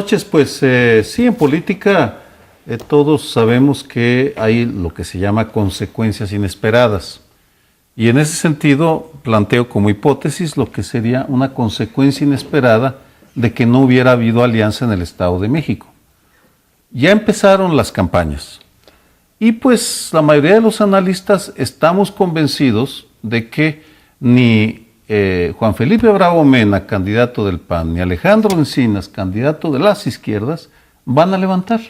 noches. Pues sí, en política todos sabemos que hay lo que se llama consecuencias inesperadas. Y en ese sentido planteo como hipótesis lo que sería una consecuencia inesperada de que no hubiera habido alianza en el Estado de México. Ya empezaron las campañas y pues la mayoría de los analistas estamos convencidos de que ni Juan Felipe Bravo Mena, candidato del PAN, ni Alejandro Encinas, candidato de las izquierdas, van a levantar.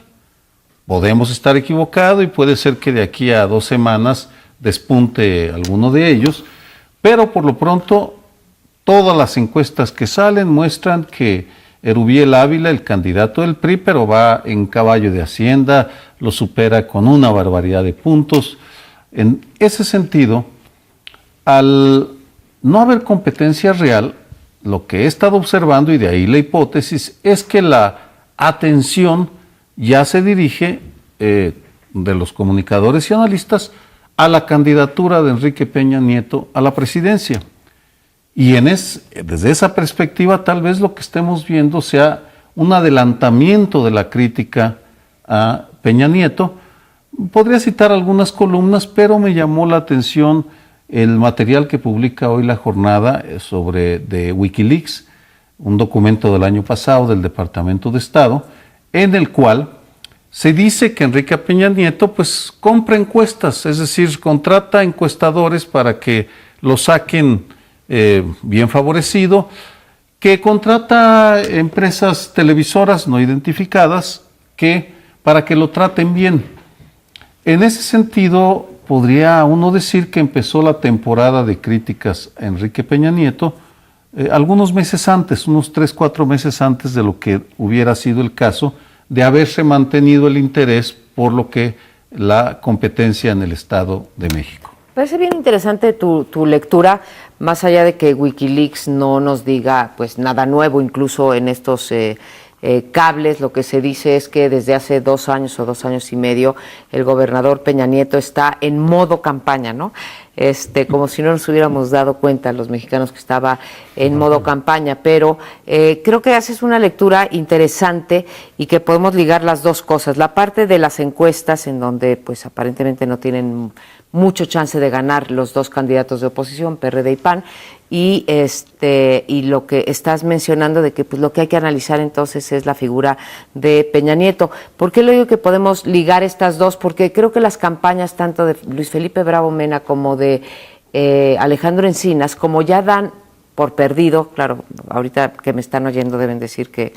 Podemos estar equivocados y puede ser que de aquí a 2 semanas despunte alguno de ellos, pero por lo pronto todas las encuestas que salen muestran que Erubiel Ávila, el candidato del PRI, pero va en caballo de Hacienda, lo supera con una barbaridad de puntos. En ese sentido, al no haber competencia real, lo que he estado observando, y de ahí la hipótesis, es que la atención ya se dirige de los comunicadores y analistas a la candidatura de Enrique Peña Nieto a la presidencia. Y desde esa perspectiva, tal vez lo que estemos viendo sea un adelantamiento de la crítica a Peña Nieto. Podría citar algunas columnas, pero me llamó la atención el material que publica hoy La Jornada de Wikileaks, un documento del año pasado del Departamento de Estado, en el cual se dice que Enrique Peña Nieto pues compra encuestas, es decir, contrata encuestadores para que lo saquen bien favorecido, que contrata empresas televisoras no identificadas para que lo traten bien. En ese sentido, podría uno decir que empezó la temporada de críticas a Enrique Peña Nieto algunos meses antes, unos 3-4 meses antes de lo que hubiera sido el caso de haberse mantenido el interés por lo que la competencia en el Estado de México. Parece bien interesante tu lectura, más allá de que Wikileaks no nos diga pues nada nuevo, incluso en estos cables, lo que se dice es que desde hace 2 años o 2 años y medio el gobernador Peña Nieto está en modo campaña, ¿no? Como si no nos hubiéramos dado cuenta los mexicanos que estaba en modo campaña, pero creo que haces una lectura interesante y que podemos ligar las dos cosas, la parte de las encuestas en donde pues aparentemente no tienen mucho chance de ganar los 2 candidatos de oposición, PRD y PAN, y lo que estás mencionando de que pues lo que hay que analizar entonces es la figura de Peña Nieto. ¿Por qué lo digo que podemos ligar estas dos? Porque creo que las campañas tanto de Luis Felipe Bravo Mena como de Alejandro Encinas, como ya dan por perdido, claro, ahorita que me están oyendo deben decir que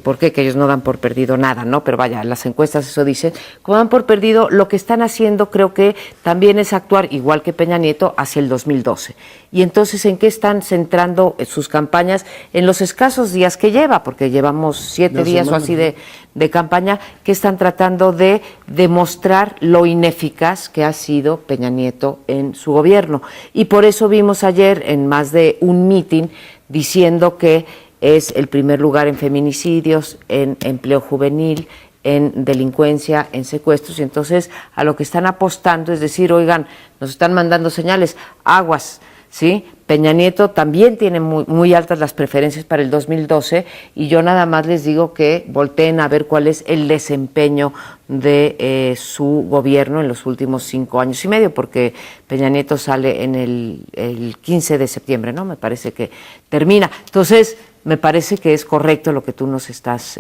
por qué, que ellos no dan por perdido nada, ¿no? Pero vaya, las encuestas eso dicen. Como dan por perdido, lo que están haciendo creo que también es actuar, igual que Peña Nieto, hacia el 2012. Y entonces, ¿en qué están centrando sus campañas? En los escasos días que lleva, porque llevamos 7 días o así de campaña, que están tratando de demostrar lo ineficaz que ha sido Peña Nieto en su gobierno. Y por eso vimos ayer en más de un mitin diciendo que es el primer lugar en feminicidios, en empleo juvenil, en delincuencia, en secuestros, y entonces a lo que están apostando es decir, oigan, nos están mandando señales, aguas, ¿sí? Peña Nieto también tiene muy altas las preferencias para el 2012 y yo nada más les digo que volteen a ver cuál es el desempeño de su gobierno en los últimos 5 años y medio, porque Peña Nieto sale en el 15 de septiembre, ¿no? Me parece que termina. Entonces, me parece que es correcto lo que tú nos estás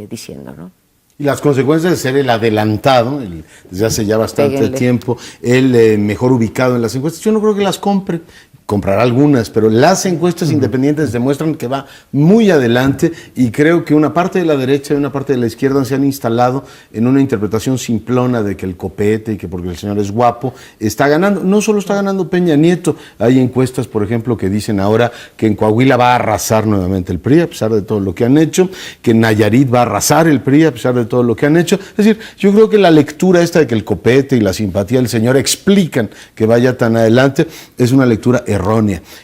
diciendo, ¿no? Y las consecuencias de ser el adelantado, desde hace ya bastante tiempo, el mejor ubicado en las encuestas, yo no creo que las compre. Comprará algunas, pero las encuestas independientes demuestran que va muy adelante y creo que una parte de la derecha y una parte de la izquierda se han instalado en una interpretación simplona de que el copete y que porque el señor es guapo está ganando. No solo está ganando Peña Nieto, hay encuestas, por ejemplo, que dicen ahora que en Coahuila va a arrasar nuevamente el PRI a pesar de todo lo que han hecho, que en Nayarit va a arrasar el PRI a pesar de todo lo que han hecho. Es decir, yo creo que la lectura esta de que el copete y la simpatía del señor explican que vaya tan adelante es una lectura errónea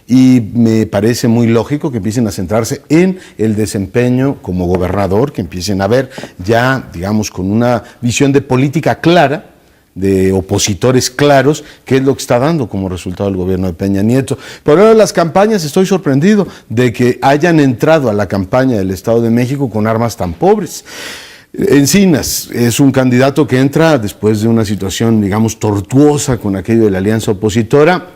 y me parece muy lógico que empiecen a centrarse en el desempeño como gobernador, que empiecen a ver ya, digamos, con una visión de política clara de opositores claros, que es lo que está dando como resultado el gobierno de Peña Nieto. Por ahora las campañas, estoy sorprendido de que hayan entrado a la campaña del Estado de México con armas tan pobres. Encinas es un candidato que entra después de una situación, digamos, tortuosa con aquello de la alianza opositora,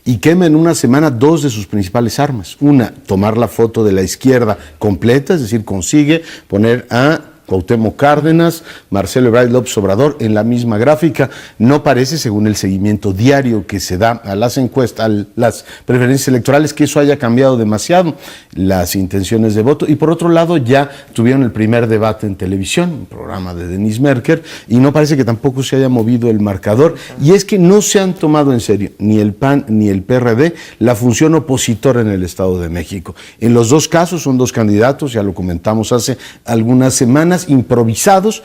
y quema en una semana dos de sus principales armas. Una, tomar la foto de la izquierda completa, es decir, consigue poner a Cuauhtémoc Cárdenas, Marcelo Ebrard y López Obrador en la misma gráfica. No parece, según el seguimiento diario que se da a las encuestas, a las preferencias electorales, que eso haya cambiado demasiado las intenciones de voto. Y por otro lado, ya tuvieron el primer debate en televisión, un programa de Denise Merker, y no parece que tampoco se haya movido el marcador. Y es que no se han tomado en serio, ni el PAN ni el PRD, la función opositora en el Estado de México. En los dos casos son dos candidatos, ya lo comentamos hace algunas semanas, improvisados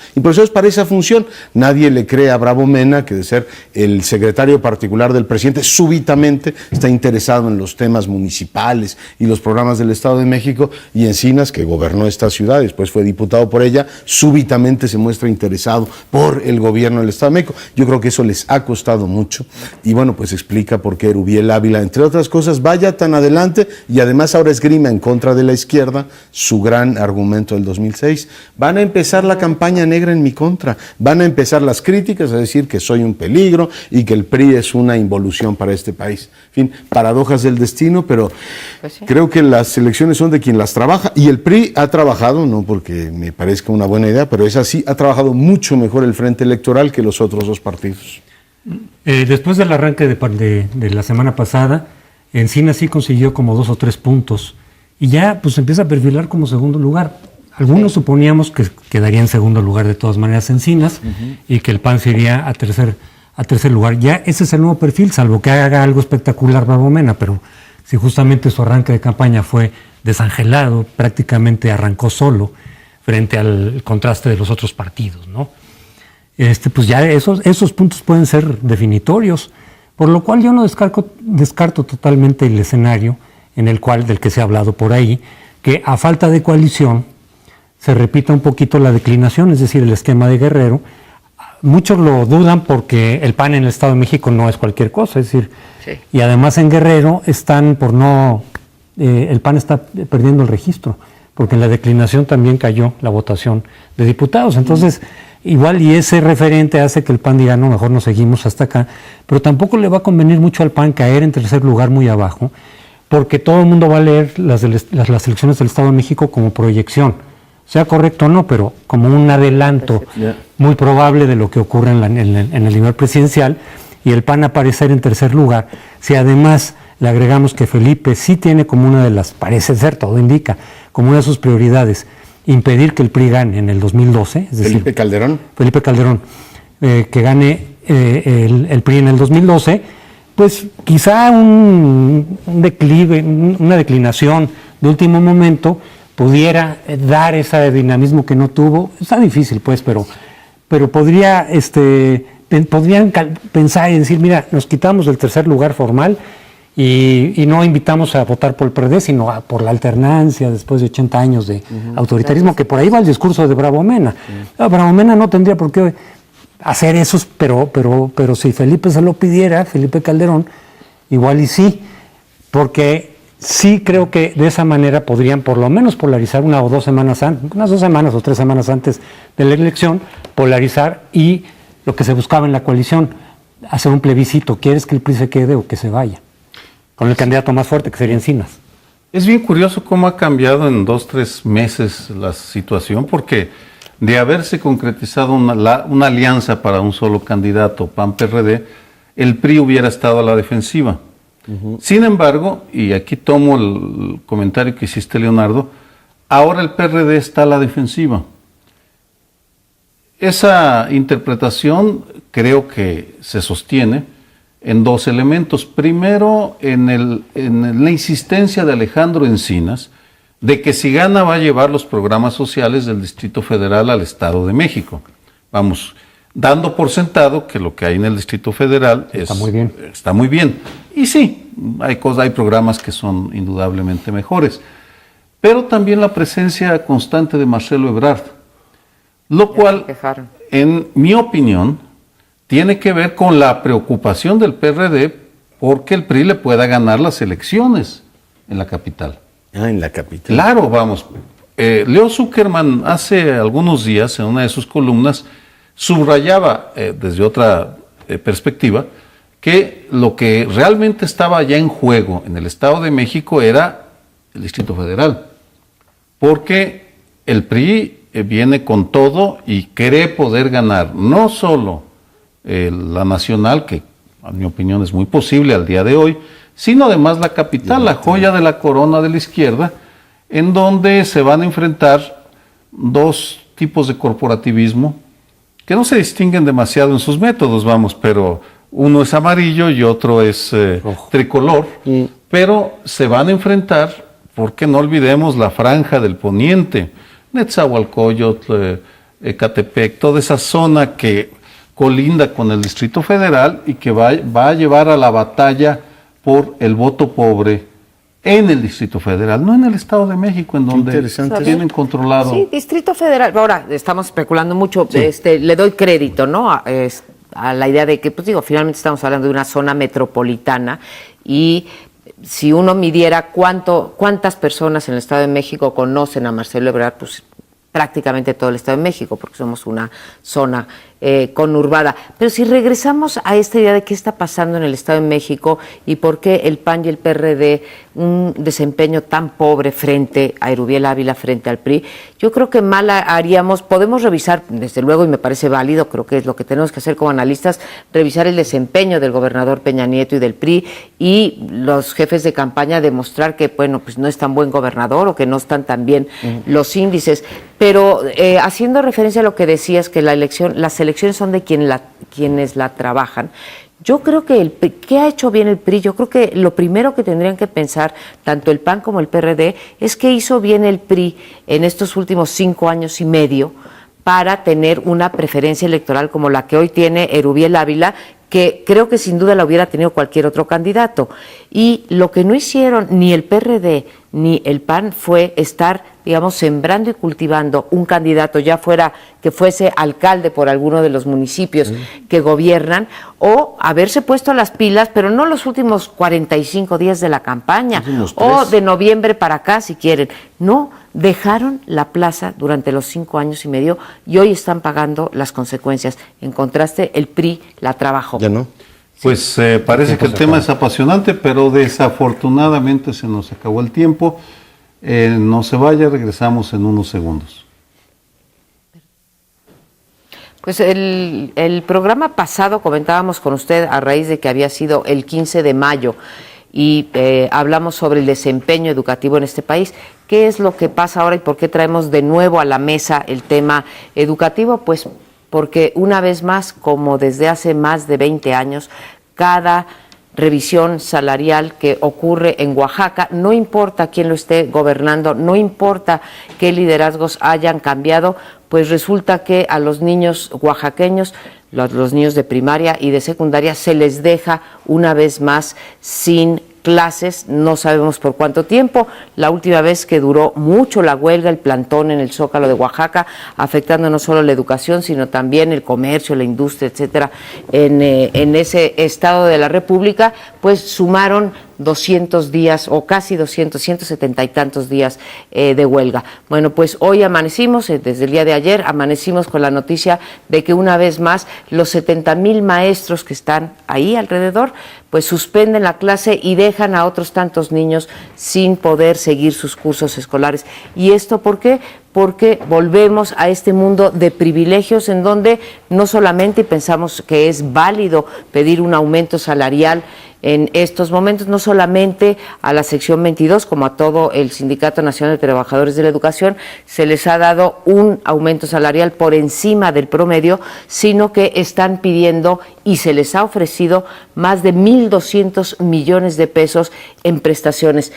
para esa función. Nadie le cree a Bravo Mena, que de ser el secretario particular del presidente, súbitamente está interesado en los temas municipales y los programas del Estado de México, y Encinas, que gobernó esta ciudad, después fue diputado por ella, súbitamente se muestra interesado por el gobierno del Estado de México. Yo creo que eso les ha costado mucho, y bueno, pues explica por qué Erubiel Ávila, entre otras cosas, vaya tan adelante, y además ahora esgrima en contra de la izquierda su gran argumento del 2006. Van a empezar la campaña negra en mi contra, van a empezar las críticas a decir que soy un peligro y que el PRI es una involución para este país. En fin, paradojas del destino, pero pues sí, creo que las elecciones son de quien las trabaja, y el PRI ha trabajado, no porque me parezca una buena idea, pero es así, ha trabajado mucho mejor el frente electoral que los otros dos partidos. Después del arranque de la semana pasada, Encinas sí consiguió como 2 o 3 puntos, y ya pues empieza a perfilar como segundo lugar. Algunos suponíamos que quedaría en segundo lugar de todas maneras Encinas, y que el PAN se iría a tercer lugar. Ya ese es el nuevo perfil, salvo que haga algo espectacular Bravo Mena, pero si justamente su arranque de campaña fue desangelado, prácticamente arrancó solo frente al contraste de los otros partidos, ¿no? Pues ya esos puntos pueden ser definitorios, por lo cual yo no descarto totalmente el escenario del que se ha hablado por ahí, que a falta de coalición se repita un poquito la declinación, es decir, el esquema de Guerrero. Muchos lo dudan porque el PAN en el Estado de México no es cualquier cosa, es decir, sí, y además en Guerrero el PAN está perdiendo el registro, porque en la declinación también cayó la votación de diputados. Entonces, igual y ese referente hace que el PAN diga, no, mejor nos seguimos hasta acá, pero tampoco le va a convenir mucho al PAN caer en tercer lugar muy abajo, porque todo el mundo va a leer las elecciones del Estado de México como proyección, sea correcto o no, pero como un adelanto muy probable de lo que ocurre en el nivel presidencial, y el PAN aparecer en tercer lugar. Si además le agregamos que Felipe sí tiene como una de las, parece ser, todo indica, como una de sus prioridades, impedir que el PRI gane en el 2012, es decir, Felipe Calderón, que gane el PRI en el 2012, pues quizá un declive, una declinación de último momento pudiera dar ese dinamismo que no tuvo. Está difícil, pues, pero podrían pensar y decir, mira, nos quitamos del tercer lugar formal y no invitamos a votar por el PRD, sino por la alternancia después de 80 años de autoritarismo, que por ahí va el discurso de Bravo Mena. Bravo Mena no tendría por qué hacer eso, pero si Felipe se lo pidiera, Felipe Calderón, igual y sí, porque sí creo que de esa manera podrían por lo menos polarizar unas 2 semanas o 3 semanas antes de la elección, polarizar, y lo que se buscaba en la coalición, hacer un plebiscito. ¿Quieres que el PRI se quede o que se vaya? Con el candidato más fuerte, que sería Encinas. Es bien curioso cómo ha cambiado en 2-3 meses la situación, porque de haberse concretizado una alianza para un solo candidato, PAN-PRD, el PRI hubiera estado a la defensiva. Sin embargo, y aquí tomo el comentario que hiciste, Leonardo, ahora el PRD está a la defensiva. Esa interpretación creo que se sostiene en 2 elementos. Primero, en la insistencia de Alejandro Encinas de que si gana va a llevar los programas sociales del Distrito Federal al Estado de México. Vamos, dando por sentado que lo que hay en el Distrito Federal está muy bien. Y sí, hay programas que son indudablemente mejores. Pero también la presencia constante de Marcelo Ebrard, lo cual, en mi opinión, tiene que ver con la preocupación del PRD porque el PRI le pueda ganar las elecciones en la capital. Ah, en la capital. Claro, vamos. Leo Zuckerman hace algunos días en una de sus columnas subrayaba desde otra perspectiva que lo que realmente estaba ya en juego en el Estado de México era el Distrito Federal, porque el PRI viene con todo y cree poder ganar no solo la nacional, que a mi opinión es muy posible al día de hoy, sino además la capital, la joya de la corona de la izquierda, en donde se van a enfrentar dos tipos de corporativismo que no se distinguen demasiado en sus métodos, vamos, pero uno es amarillo y otro es tricolor, pero se van a enfrentar, porque no olvidemos la franja del poniente, Netzahualcóyotl, Ecatepec, toda esa zona que colinda con el Distrito Federal y que va a llevar a la batalla por el voto pobre en el Distrito Federal, no en el Estado de México, en donde tienen controlado. Sí, Distrito Federal. Ahora, estamos especulando mucho, sí. Le doy crédito, ¿no? A la idea de que, pues digo, finalmente estamos hablando de una zona metropolitana y si uno midiera cuántas personas en el Estado de México conocen a Marcelo Ebrard, pues prácticamente todo el Estado de México, porque somos una zona conurbada. Pero si regresamos a esta idea de qué está pasando en el Estado de México y por qué el PAN y el PRD un desempeño tan pobre frente a Erubiel Ávila, frente al PRI, yo creo que mal haríamos, podemos revisar, desde luego, y me parece válido, creo que es lo que tenemos que hacer como analistas, revisar el desempeño del gobernador Peña Nieto y del PRI y los jefes de campaña demostrar que, bueno, pues no es tan buen gobernador o que no están tan bien los índices. Pero haciendo referencia a lo que decías, que las elecciones son de quienes la trabajan, yo creo que ¿qué ha hecho bien el PRI? Yo creo que lo primero que tendrían que pensar tanto el PAN como el PRD es que hizo bien el PRI en estos últimos 5 años y medio para tener una preferencia electoral como la que hoy tiene Erubiel Ávila, que creo que sin duda la hubiera tenido cualquier otro candidato. Y lo que no hicieron ni el PRD ni el PAN fue estar, digamos, sembrando y cultivando un candidato, ya fuera que fuese alcalde por alguno de los municipios que gobiernan, o haberse puesto las pilas, pero no los últimos 45 días de la campaña, o de noviembre para acá, si quieren. No, dejaron la plaza durante los 5 años y medio y hoy están pagando las consecuencias. En contraste, el PRI la trabajó. Ya no. Pues parece que el tema es apasionante, pero desafortunadamente se nos acabó el tiempo. No se vaya, regresamos en unos segundos. Pues el programa pasado comentábamos con usted a raíz de que había sido el 15 de mayo y hablamos sobre el desempeño educativo en este país. ¿Qué es lo que pasa ahora y por qué traemos de nuevo a la mesa el tema educativo? Pues porque una vez más, como desde hace más de 20 años, cada revisión salarial que ocurre en Oaxaca, no importa quién lo esté gobernando, no importa qué liderazgos hayan cambiado, pues resulta que a los niños oaxaqueños, los niños de primaria y de secundaria, se les deja una vez más sin clases, no sabemos por cuánto tiempo. La última vez que duró mucho la huelga, el plantón en el Zócalo de Oaxaca, afectando no solo la educación, sino también el comercio, la industria, etcétera, en ese estado de la República, pues sumaron 200 días o casi 200, 170 y tantos días de huelga. Bueno, pues hoy amanecimos, desde el día de ayer, amanecimos con la noticia de que una vez más los 70,000 maestros que están ahí alrededor, pues suspenden la clase y dejan a otros tantos niños sin poder seguir sus cursos escolares. ¿Y esto por qué? Porque volvemos a este mundo de privilegios en donde no solamente pensamos que es válido pedir un aumento salarial en estos momentos, no solamente a la sección 22, como a todo el Sindicato Nacional de Trabajadores de la Educación, se les ha dado un aumento salarial por encima del promedio, sino que están pidiendo y se les ha ofrecido más de 1,200 millones de pesos en prestaciones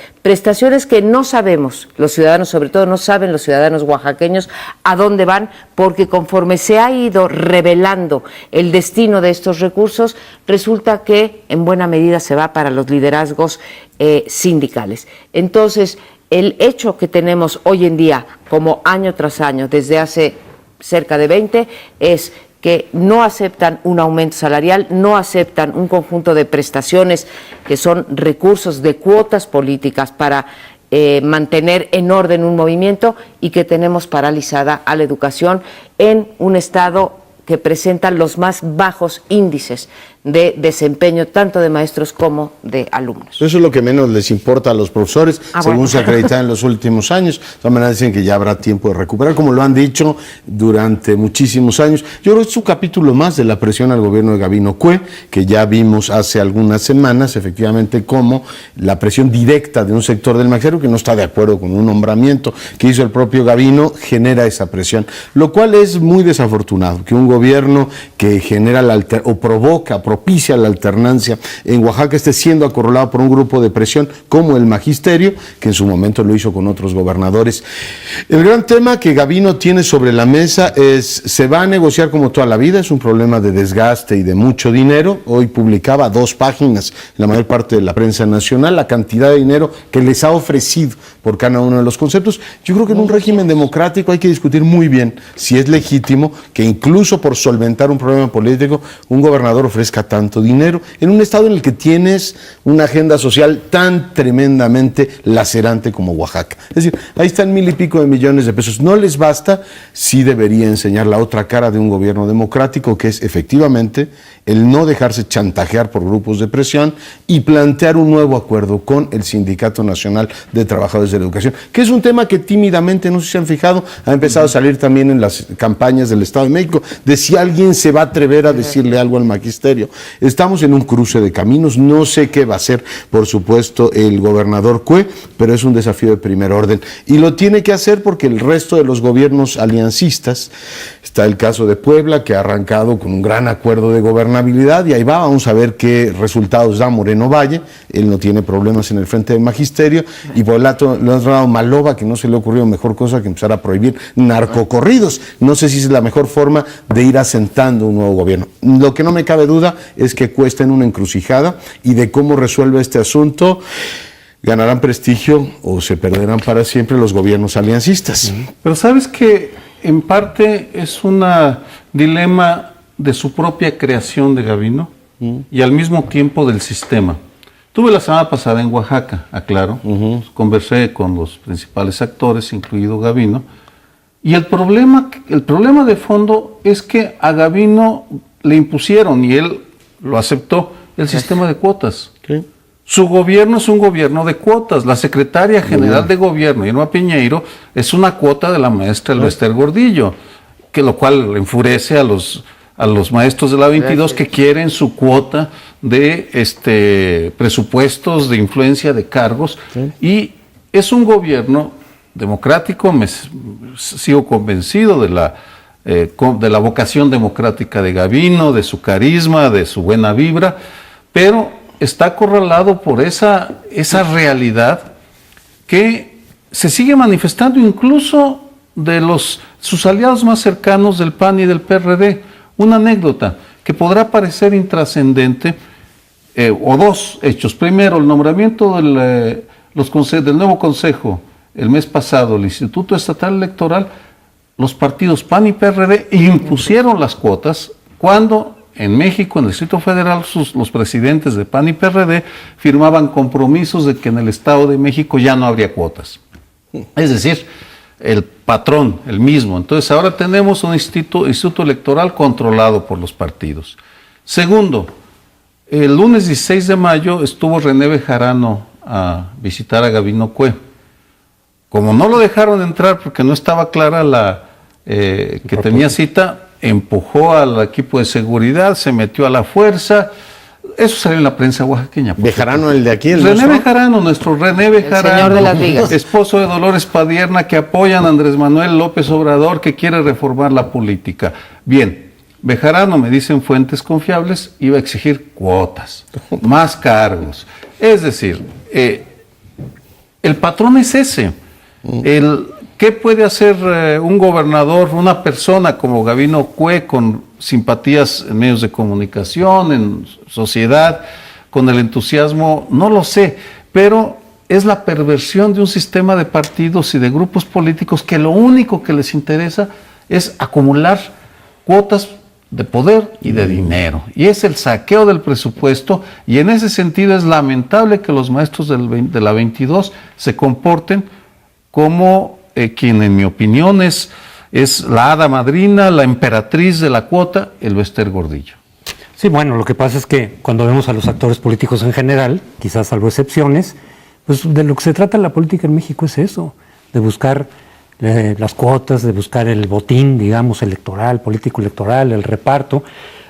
que no sabemos, los ciudadanos, sobre todo no saben los ciudadanos oaxaqueños a dónde van, porque conforme se ha ido revelando el destino de estos recursos, resulta que en buena medida se va para los liderazgos sindicales. Entonces, el hecho que tenemos hoy en día, como año tras año, desde hace cerca de 20, es que no aceptan un aumento salarial, no aceptan un conjunto de prestaciones que son recursos de cuotas políticas para mantener en orden un movimiento, y que tenemos paralizada a la educación en un estado que presenta los más bajos índices de desempeño tanto de maestros como de alumnos. Eso es lo que menos les importa a los profesores, según se acredita en los últimos años. De todas maneras dicen que ya habrá tiempo de recuperar, como lo han dicho durante muchísimos años. Yo creo que es un capítulo más de la presión al gobierno de Gabino Cue, que ya vimos hace algunas semanas, efectivamente, como la presión directa de un sector del magisterio que no está de acuerdo con un nombramiento que hizo el propio Gabino genera esa presión, lo cual es muy desafortunado, que un gobierno que genera propicia la alternancia en Oaxaca esté siendo acorralado por un grupo de presión como el magisterio, que en su momento lo hizo con otros gobernadores. El gran tema que Gabino tiene sobre la mesa es, se va a negociar como toda la vida, es un problema de desgaste y de mucho dinero. Hoy publicaba 2 páginas, la mayor parte de la prensa nacional, la cantidad de dinero que les ha ofrecido por cada uno de los conceptos. Yo creo que en un régimen democrático hay que discutir muy bien si es legítimo que incluso por solventar un problema político un gobernador ofrezca tanto dinero en un estado en el que tienes una agenda social tan tremendamente lacerante como Oaxaca. Es decir, ahí están 1,000 y pico de millones de pesos. No les basta, sí debería enseñar la otra cara de un gobierno democrático, que es efectivamente el no dejarse chantajear por grupos de presión y plantear un nuevo acuerdo con el Sindicato Nacional de Trabajadores de la Educación, que es un tema que tímidamente, no sé si se han fijado, ha empezado a salir también en las campañas del Estado de México, de si alguien se va a atrever a decirle algo al magisterio. Estamos en un cruce de caminos, no sé qué va a hacer, por supuesto, el gobernador Cue, pero es un desafío de primer orden, y lo tiene que hacer porque el resto de los gobiernos aliancistas, está el caso de Puebla, que ha arrancado con un gran acuerdo de gobernabilidad, y ahí va, vamos a ver qué resultados da Moreno Valle. Él no tiene problemas en el frente del magisterio, y por el otro lado Maloba, que no se le ha ocurrido mejor cosa que empezar a prohibir narcocorridos. No sé si es la mejor forma de ir asentando un nuevo gobierno. Lo que no me cabe duda es que cuesta en una encrucijada, y de cómo resuelve este asunto ganarán prestigio o se perderán para siempre los gobiernos aliancistas. Pero sabes que en parte es un dilema de su propia creación de Gabino y al mismo tiempo del sistema. Estuve la semana pasada en Oaxaca, aclaro, conversé con los principales actores, incluido Gabino, y el problema de fondo es que a Gabino le impusieron, y él lo aceptó, el sistema de cuotas. Sí. Su gobierno es un gobierno de cuotas. La secretaria general de gobierno, Irma Piñeiro, es una cuota de la maestra Elvester Gordillo, que lo cual enfurece a los maestros de la 22 que quieren su cuota de presupuestos, de influencia, de cargos. Sí. Y es un gobierno democrático, sigo convencido de la vocación democrática de Gabino, de su carisma, de su buena vibra, pero está acorralado por esa realidad que se sigue manifestando incluso de sus aliados más cercanos del PAN y del PRD. Una anécdota que podrá parecer intrascendente, o 2 hechos. Primero, el nombramiento del nuevo consejo el mes pasado, el Instituto Estatal Electoral, los partidos PAN y PRD impusieron las cuotas cuando en México, en el Distrito Federal, los presidentes de PAN y PRD firmaban compromisos de que en el Estado de México ya no habría cuotas. Es decir, el patrón, el mismo. Entonces ahora tenemos un instituto electoral controlado por los partidos. Segundo, el lunes 16 de mayo estuvo René Bejarano a visitar a Gabino Cue. Como no lo dejaron entrar porque no estaba clara que tenía cita, empujó al equipo de seguridad, se metió a la fuerza. Eso salió en la prensa oaxaqueña. Bejarano, el de aquí. René Bejarano, nuestro René Bejarano, señor de las ligas, esposo de Dolores Padierna, que apoyan a Andrés Manuel López Obrador, que quiere reformar la política. Bien, Bejarano, me dicen fuentes confiables, iba a exigir cuotas, más cargos. Es decir, el patrón es ese. ¿Qué puede hacer un gobernador, una persona como Gabino Cue, con simpatías en medios de comunicación, en sociedad, con el entusiasmo? No lo sé, pero es la perversión de un sistema de partidos y de grupos políticos que lo único que les interesa es acumular cuotas de poder y de dinero. Y es el saqueo del presupuesto, y en ese sentido es lamentable que los maestros de la 22 se comporten como quien en mi opinión es la hada madrina, la emperatriz de la cuota, el Bester Gordillo. Sí, bueno, lo que pasa es que cuando vemos a los actores políticos en general, quizás salvo excepciones, pues de lo que se trata la política en México es eso, de buscar las cuotas, de buscar el botín, digamos, electoral, político-electoral, el reparto,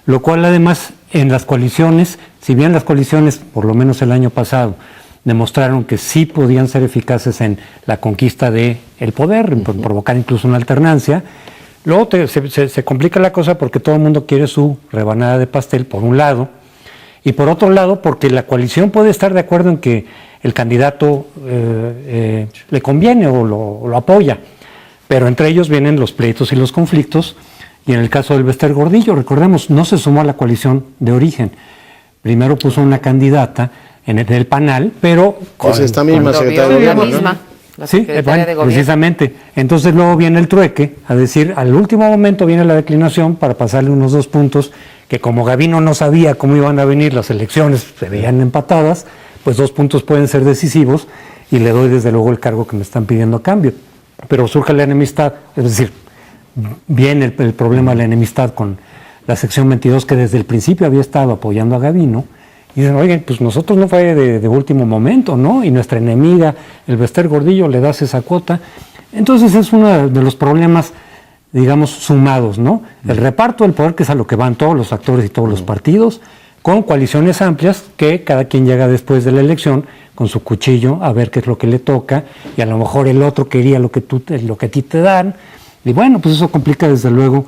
lo cual además en las coaliciones, si bien las coaliciones, por lo menos el año pasado, demostraron que sí podían ser eficaces en la conquista del poder, provocar incluso una alternancia, luego se complica la cosa porque todo el mundo quiere su rebanada de pastel, por un lado, y por otro lado porque la coalición puede estar de acuerdo en que el candidato le conviene o lo apoya, pero entre ellos vienen los pleitos y los conflictos, y en el caso del Bester Gordillo, recordemos, no se sumó a la coalición de origen, primero puso una candidata en el panel, pero con esta misma secretaria de gobierno, ¿no? Sí, bueno, precisamente. Entonces luego viene el trueque, a decir, al último momento viene la declinación para pasarle unos 2 puntos, que como Gavino no sabía cómo iban a venir las elecciones, se veían empatadas, pues 2 puntos pueden ser decisivos, y le doy desde luego el cargo que me están pidiendo a cambio. Pero surge la enemistad, es decir, viene el problema de la enemistad con la sección 22, que desde el principio había estado apoyando a Gavino, y dicen, oigan, pues nosotros no fue de último momento, ¿no? Y nuestra enemiga, el Bester Gordillo, le das esa cuota. Entonces es uno de los problemas, digamos, sumados, ¿no? El reparto del poder, que es a lo que van todos los actores y todos los partidos, con coaliciones amplias, que cada quien llega después de la elección con su cuchillo a ver qué es lo que le toca, y a lo mejor el otro quería lo que a ti te dan. Y bueno, pues eso complica desde luego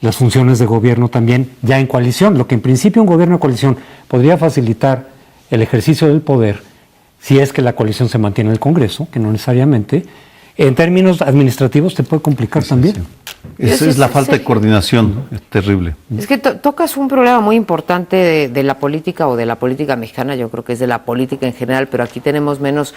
las funciones de gobierno también ya en coalición, lo que en principio un gobierno de coalición podría facilitar el ejercicio del poder si es que la coalición se mantiene en el Congreso, que no necesariamente, en términos administrativos te puede complicar también. Esa es la falta de coordinación, es terrible. Es que tocas un problema muy importante de la política o de la política mexicana, yo creo que es de la política en general, pero aquí tenemos menos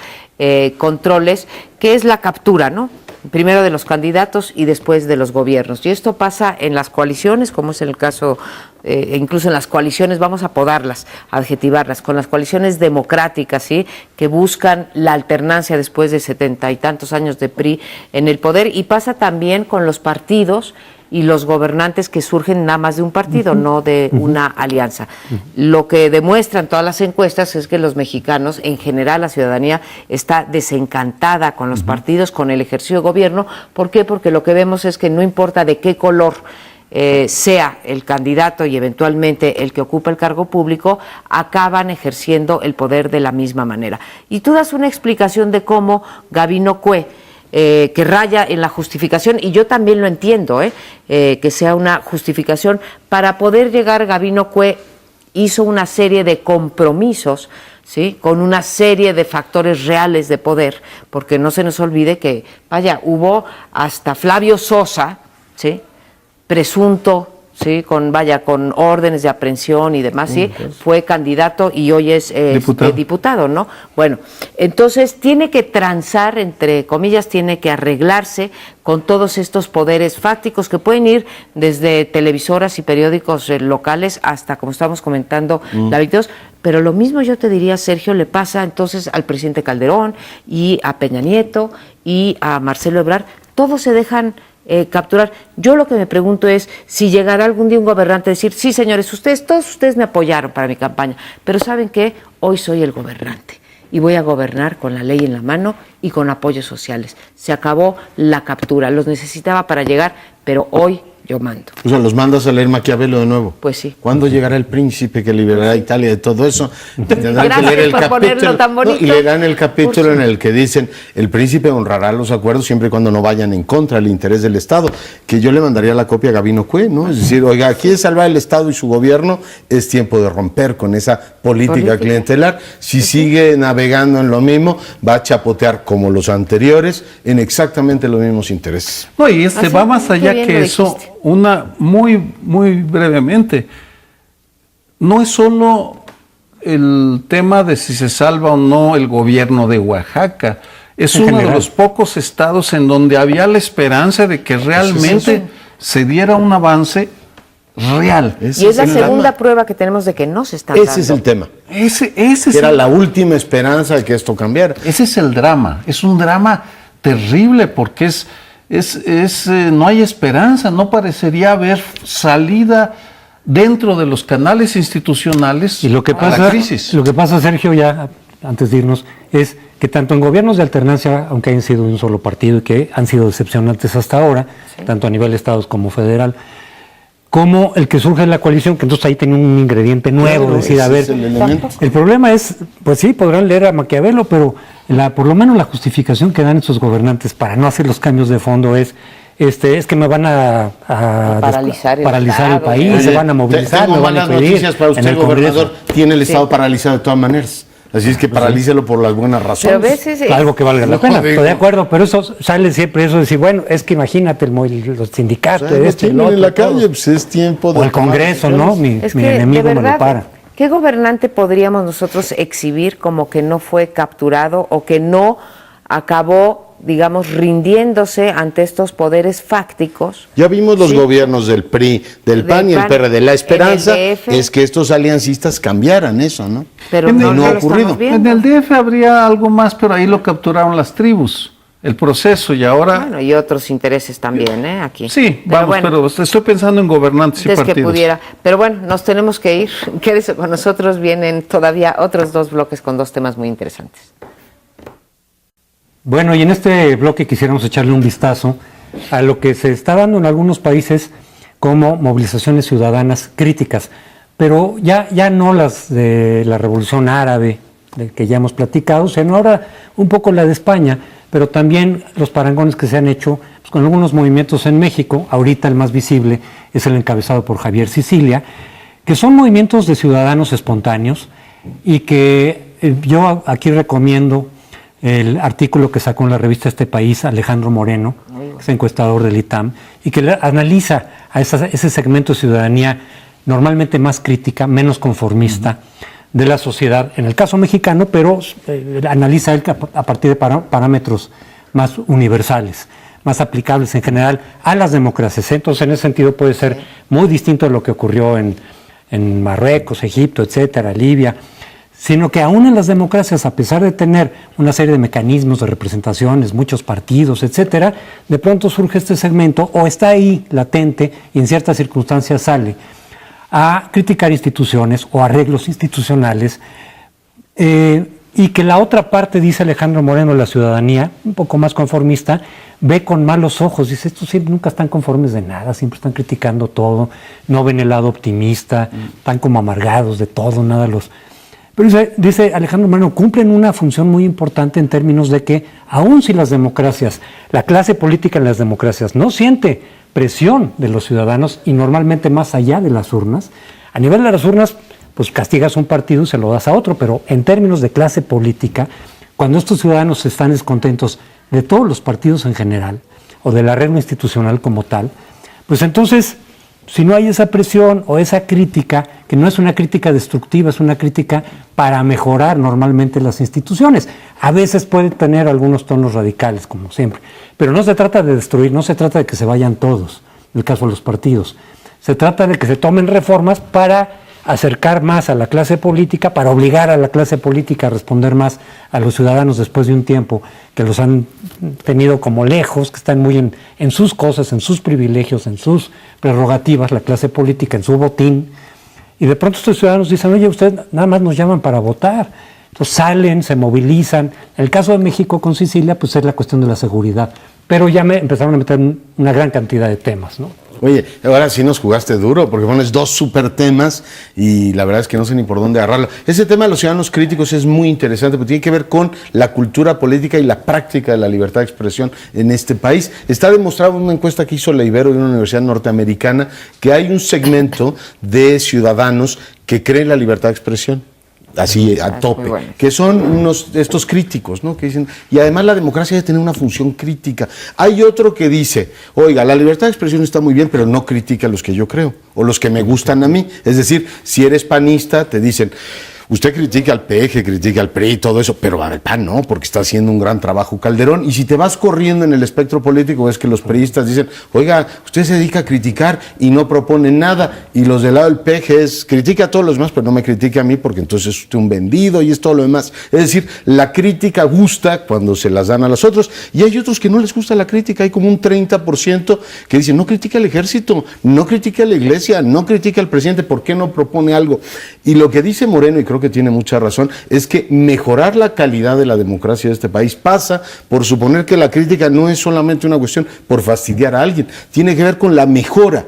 controles, que es la captura, ¿no? Primero de los candidatos y después de los gobiernos. Y esto pasa en las coaliciones, como es en el caso, incluso en las coaliciones, vamos a apodarlas, adjetivarlas, con las coaliciones democráticas, ¿sí? Que buscan la alternancia después de 70 y tantos años de PRI en el poder, y pasa también con los partidos y los gobernantes que surgen nada más de un partido, no de una alianza. Lo que demuestran todas las encuestas es que los mexicanos, en general la ciudadanía, está desencantada con los partidos, con el ejercicio de gobierno. ¿Por qué? Porque lo que vemos es que no importa de qué color sea el candidato y eventualmente el que ocupa el cargo público, acaban ejerciendo el poder de la misma manera. Y tú das una explicación de cómo Gavino Cue, que raya en la justificación, y yo también lo entiendo, que sea una justificación, para poder llegar Gavino Cue hizo una serie de compromisos, ¿sí? Con una serie de factores reales de poder, porque no se nos olvide que, vaya, hubo hasta Flavio Sosa, ¿sí? Presunto, sí, con órdenes de aprehensión y demás, sí, fue candidato y hoy es diputado, ¿no? Bueno, entonces tiene que transar, entre comillas, tiene que arreglarse con todos estos poderes fácticos que pueden ir desde televisoras y periódicos locales hasta, como estamos comentando, la 22, pero lo mismo yo te diría, Sergio, le pasa entonces al presidente Calderón y a Peña Nieto y a Marcelo Ebrard, todos se dejan capturar. Yo lo que me pregunto es si llegará algún día un gobernante a decir, sí, señores, todos ustedes me apoyaron para mi campaña, pero ¿saben qué? Hoy soy el gobernante y voy a gobernar con la ley en la mano y con apoyos sociales. Se acabó la captura, los necesitaba para llegar, pero hoy yo mando. O sea, los mandas a leer Maquiavelo de nuevo. Pues sí. ¿Cuándo llegará el príncipe que liberará a Italia de todo eso? Tendrán que leer el capítulo, tan bonito. Y leerán el capítulo en el que dicen, el príncipe honrará los acuerdos siempre y cuando no vayan en contra del interés del Estado. Que yo le mandaría la copia a Gavino Cue, ¿no? Es decir, oiga, aquí es salvar el Estado y su gobierno, es tiempo de romper con esa política clientelar. Si sigue navegando en lo mismo, va a chapotear como los anteriores en exactamente los mismos intereses. No, y va más allá que eso. Muy brevemente, no es solo el tema de si se salva o no el gobierno de Oaxaca, es uno de los pocos estados en donde había la esperanza de que realmente se diera un avance real. Y es la segunda prueba que tenemos de que no se están dando. Ese es el tema. Ese Que era la última esperanza de que esto cambiara. Ese es el drama. Es un drama terrible porque no hay esperanza, no parecería haber salida dentro de los canales institucionales Y lo que a la crisis. Lo que pasa, Sergio, ya antes de irnos, es que tanto en gobiernos de alternancia, aunque hayan sido de un solo partido y que han sido decepcionantes hasta ahora, tanto a nivel estados como federal, como el que surge de la coalición, que entonces ahí tiene un ingrediente nuevo, Claro, decir, a ver, ese es el elemento. el problema es, pues sí, podrán leer a Maquiavelo, pero por lo menos la justificación que dan esos gobernantes para no hacer los cambios de fondo es que me van a paralizar el país, Oye, se van a movilizar, tengo me van a malas impedir noticias para en usted, el gobernador. Congreso. Tiene el Estado paralizado de todas maneras. Así es que paralícelo por las buenas razones. Pero a veces Algo que valga la pena, digo. estoy de acuerdo, pero eso sale siempre eso de decir, bueno, es que imagínate los sindicatos, No este, el tienen otro, en la todo. calle, pues es tiempo de... O el Congreso, ¿no? Mi Es que, enemigo de me lo verdad, para. ¿qué gobernante podríamos nosotros exhibir como que no fue capturado o que no acabó, digamos, rindiéndose ante estos poderes fácticos? Ya vimos los Sí. gobiernos del PRI, del PAN y el PAN, PRD. La esperanza en el DF. es que estos aliancistas cambiaran eso, ¿no? Pero En no, el- no no ha lo ocurrido. estamos viendo. En el DF habría algo más, pero ahí lo capturaron las tribus, el proceso, y ahora... Bueno, y otros intereses también, aquí. Sí, vamos, bueno, pero estoy pensando en gobernantes y antes que partidos. pudiera. Pero bueno, nos tenemos que ir. Quédese con nosotros, vienen todavía otros 2 bloques con 2 temas muy interesantes. Bueno, y en este bloque quisiéramos echarle un vistazo a lo que se está dando en algunos países como movilizaciones ciudadanas críticas, pero ya no las de la Revolución Árabe, de que ya hemos platicado, sino ahora un poco la de España, pero también los parangones que se han hecho pues, con algunos movimientos en México. Ahorita el más visible es el encabezado por Javier Sicilia, que son movimientos de ciudadanos espontáneos y que yo aquí recomiendo el artículo que sacó en la revista Este País Alejandro Moreno, que es encuestador del ITAM, y que analiza a ese segmento de ciudadanía normalmente más crítica, menos conformista de la sociedad, en el caso mexicano, pero analiza él a partir de parámetros más universales, más aplicables en general a las democracias. Entonces, en ese sentido puede ser muy distinto a lo que ocurrió en Marruecos, Egipto, etcétera, Libia, sino que aún en las democracias, a pesar de tener una serie de mecanismos de representaciones, muchos partidos, etcétera, de pronto surge este segmento, o está ahí latente y en ciertas circunstancias sale, a criticar instituciones o arreglos institucionales, y que la otra parte, dice Alejandro Moreno, la ciudadanía, un poco más conformista, ve con malos ojos, dice, estos siempre nunca están conformes de nada, siempre están criticando todo, no ven el lado optimista, están como amargados de todo, nada los... Pero dice Alejandro Moreno, cumplen una función muy importante en términos de que, aun si las democracias, la clase política en las democracias no siente presión de los ciudadanos y normalmente más allá de las urnas, a nivel de las urnas, pues castigas un partido y se lo das a otro, pero en términos de clase política, cuando estos ciudadanos están descontentos de todos los partidos en general, o del arreglo institucional como tal, pues entonces, si no hay esa presión o esa crítica, que no es una crítica destructiva, es una crítica para mejorar normalmente las instituciones. A veces puede tener algunos tonos radicales, como siempre, pero no se trata de destruir, no se trata de que se vayan todos, en el caso de los partidos. Se trata de que se tomen reformas para acercar más a la clase política, para obligar a la clase política a responder más a los ciudadanos después de un tiempo que los han tenido como lejos, que están muy en sus cosas, en sus privilegios, en sus prerrogativas, la clase política en su botín, y de pronto estos ciudadanos dicen, oye, ustedes nada más nos llaman para votar. Entonces salen, se movilizan. En el caso de México con Sicilia, pues es la cuestión de la seguridad. Pero ya empezaron a meter una gran cantidad de temas, ¿no? Oye, ahora sí nos jugaste duro, porque pones 2 super temas y la verdad es que no sé ni por dónde agarrarlo. Ese tema de los ciudadanos críticos es muy interesante, porque tiene que ver con la cultura política y la práctica de la libertad de expresión en este país. Está demostrado en una encuesta que hizo la Ibero de una universidad norteamericana que hay un segmento de ciudadanos que creen en la libertad de expresión. Así a tope, bueno. que son estos críticos, ¿no? Que dicen, y además la democracia debe tener una función crítica. Hay otro que dice, oiga, la libertad de expresión está muy bien, pero no critica a los que yo creo, o los que me gustan a mí. Es decir, si eres panista, te dicen, Usted critica al PG, critica al PRI y todo eso, pero al PAN no, porque está haciendo un gran trabajo Calderón. Y si te vas corriendo en el espectro político, es que los priistas dicen, oiga, usted se dedica a criticar y no propone nada. Y los del lado del PG es, critica a todos los demás, pero no me critique a mí, porque entonces es usted un vendido y es todo lo demás. Es decir, la crítica gusta cuando se las dan a los otros. Y hay otros que no les gusta la crítica. Hay como un 30% que dicen, no critica al ejército, no critica a la iglesia, no critica al presidente, ¿por qué no propone algo? Y lo que dice Moreno, y creo que tiene mucha razón, es que mejorar la calidad de la democracia de este país pasa por suponer que la crítica no es solamente una cuestión por fastidiar a alguien, tiene que ver con la mejora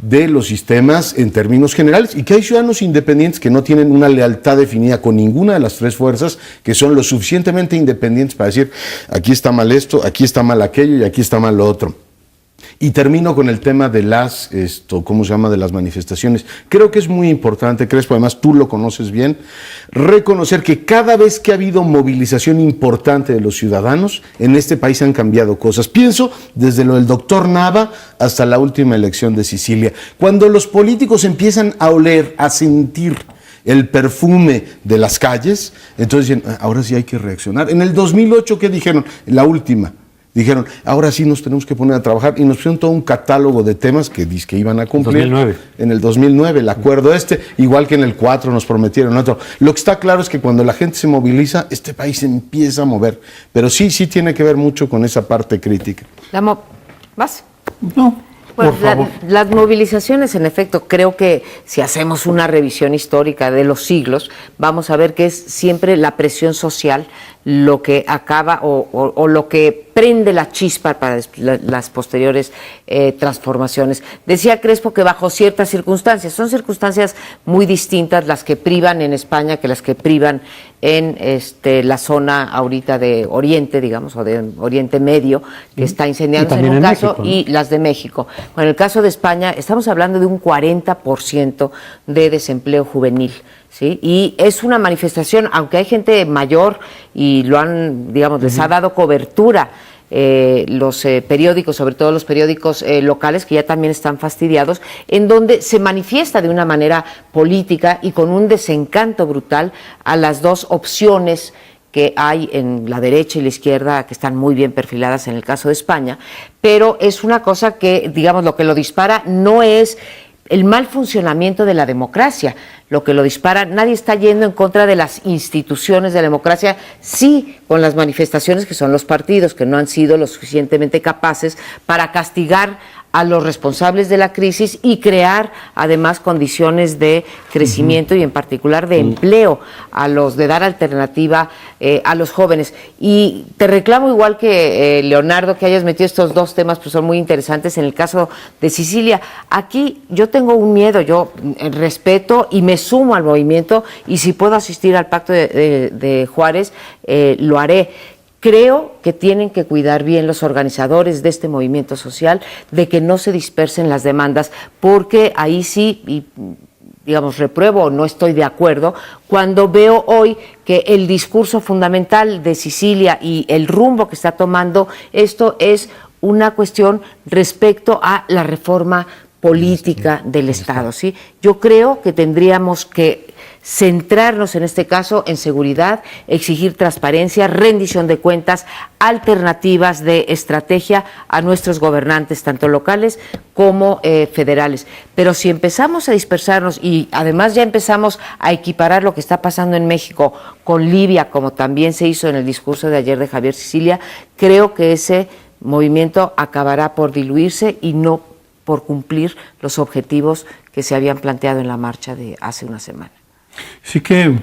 de los sistemas en términos generales, y que hay ciudadanos independientes que no tienen una lealtad definida con ninguna de las tres fuerzas, que son lo suficientemente independientes para decir, aquí está mal esto, aquí está mal aquello y aquí está mal lo otro. Y termino con el tema de las, ¿cómo se llama?, de las manifestaciones. Creo que es muy importante, Crespo, además tú lo conoces bien, reconocer que cada vez que ha habido movilización importante de los ciudadanos, en este país han cambiado cosas. Pienso desde lo del doctor Nava hasta la última elección de Sicilia. Cuando los políticos empiezan a oler, a sentir el perfume de las calles, entonces dicen, ahora sí hay que reaccionar. En el 2008, ¿qué dijeron? La última. Dijeron, ahora sí nos tenemos que poner a trabajar, y nos pusieron todo un catálogo de temas que iban a cumplir. 2009. En el 2009, el acuerdo igual que en el 4 nos prometieron otro. Lo que está claro es que cuando la gente se moviliza, este país se empieza a mover. Pero sí tiene que ver mucho con esa parte crítica. ¿Vas? No. Bueno, Por favor. las movilizaciones, en efecto, creo que si hacemos una revisión histórica de los siglos, vamos a ver que es siempre la presión social lo que acaba o lo que prende la chispa para las posteriores transformaciones. Decía Crespo que bajo ciertas circunstancias, son circunstancias muy distintas las que privan en España que las que privan en la zona ahorita de Oriente, digamos, o de Oriente Medio, que está incendiándose en un caso, México, ¿no? y las de México. Bueno, en el caso de España estamos hablando de un 40% de desempleo juvenil, ¿sí? Y es una manifestación, aunque hay gente mayor y lo han, digamos, les ha dado cobertura los periódicos, sobre todo los periódicos locales, que ya también están fastidiados, en donde se manifiesta de una manera política y con un desencanto brutal a las dos opciones que hay en la derecha y la izquierda, que están muy bien perfiladas en el caso de España, pero es una cosa que, digamos, lo que lo dispara no es el mal funcionamiento de la democracia, lo que lo dispara, nadie está yendo en contra de las instituciones de la democracia, sí con las manifestaciones que son los partidos, que no han sido lo suficientemente capaces para castigar a los responsables de la crisis y crear además condiciones de crecimiento y en particular de empleo, de dar alternativa a los jóvenes. Y te reclamo igual que Leonardo que hayas metido estos dos temas, pues son muy interesantes. En el caso de Sicilia, aquí yo tengo un miedo, yo respeto y me sumo al movimiento, y si puedo asistir al pacto de Juárez, lo haré. Creo que tienen que cuidar bien los organizadores de este movimiento social de que no se dispersen las demandas, porque ahí sí, digamos, repruebo o no estoy de acuerdo cuando veo hoy que el discurso fundamental de Sicilia y el rumbo que está tomando esto es una cuestión respecto a la reforma política del Estado, ¿sí? Yo creo que tendríamos que centrarnos en este caso en seguridad, exigir transparencia, rendición de cuentas, alternativas de estrategia a nuestros gobernantes, tanto locales como federales. Pero si empezamos a dispersarnos y además ya empezamos a equiparar lo que está pasando en México con Libia, como también se hizo en el discurso de ayer de Javier Sicilia, creo que ese movimiento acabará por diluirse y no por cumplir los objetivos que se habían planteado en la marcha de hace una semana. Sí que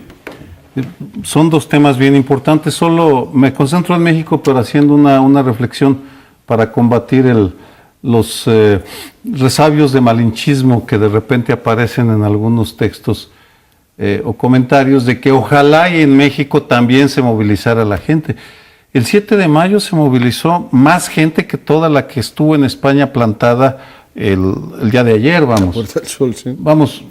son dos temas bien importantes. Solo me concentro en México, pero haciendo una reflexión para combatir los resabios de malinchismo que de repente aparecen en algunos textos o comentarios de que ojalá y en México también se movilizara la gente. El 7 de mayo se movilizó más gente que toda la que estuvo en España plantada el día de ayer, vamos. Puerta del Sol, sí. Vamos,